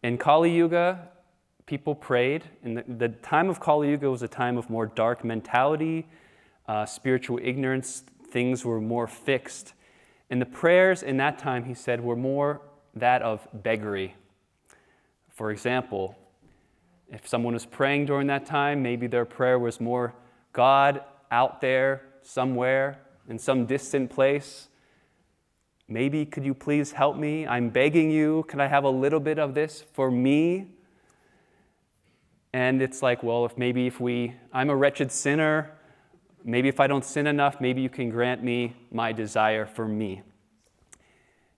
In Kali Yuga, people prayed. And the time of Kali Yuga was a time of more dark mentality, spiritual ignorance. Things were more fixed. And the prayers in that time, he said, were more that of beggary. For example, if someone was praying during that time, maybe their prayer was more, God out there somewhere in some distant place, maybe could you please help me? I'm begging you. Can I have a little bit of this for me? And it's like, well, I'm a wretched sinner. Maybe if I don't sin enough, maybe you can grant me my desire for me.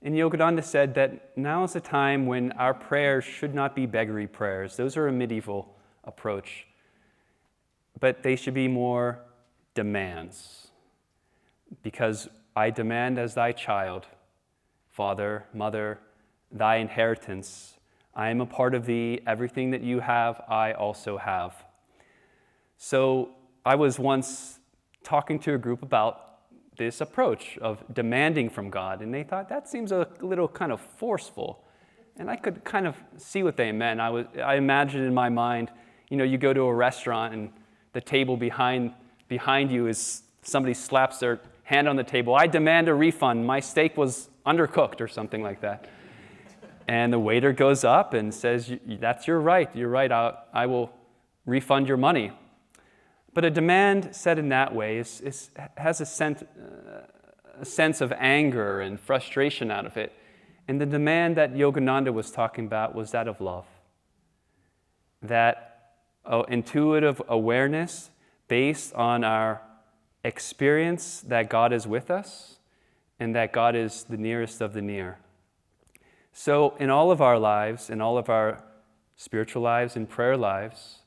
And Yogananda said that now is a time when our prayers should not be beggary prayers. Those are a medieval approach. But they should be more demands. Because I demand as thy child, Father, Mother, thy inheritance. I am a part of thee. Everything that you have, I also have. So I was once talking to a group about this approach of demanding from God, and they thought that seems a little kind of forceful. And I could kind of see what they meant. I imagined in my mind, you go to a restaurant and the table behind you is somebody slaps their hand on the table. I demand a refund. My steak was undercooked or something like that. And the waiter goes up and says, that's your right. You're right. I will refund your money. But a demand said in that way has a sense of anger and frustration out of it. And the demand that Yogananda was talking about was that of love. That intuitive awareness based on our experience that God is with us and that God is the nearest of the near. So in all of our lives, in all of our spiritual lives and prayer lives,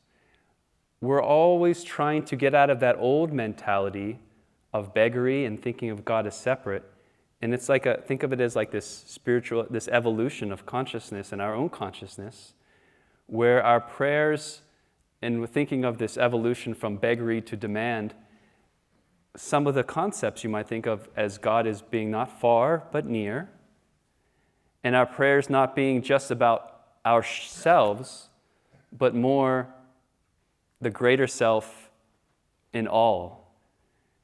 we're always trying to get out of that old mentality of beggary and thinking of God as separate. And it's like think of it as like this evolution of consciousness and our own consciousness, where our prayers, and we're thinking of this evolution from beggary to demand, some of the concepts you might think of as God as being not far but near, and our prayers not being just about ourselves, but more the greater self in all.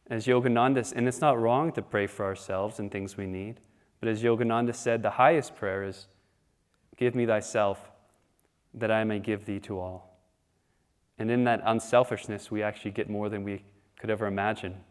As Yogananda, and it's not wrong to pray for ourselves and things we need, but as Yogananda said, the highest prayer is, give me thyself, that I may give thee to all. And in that unselfishness, we actually get more than we could ever imagine.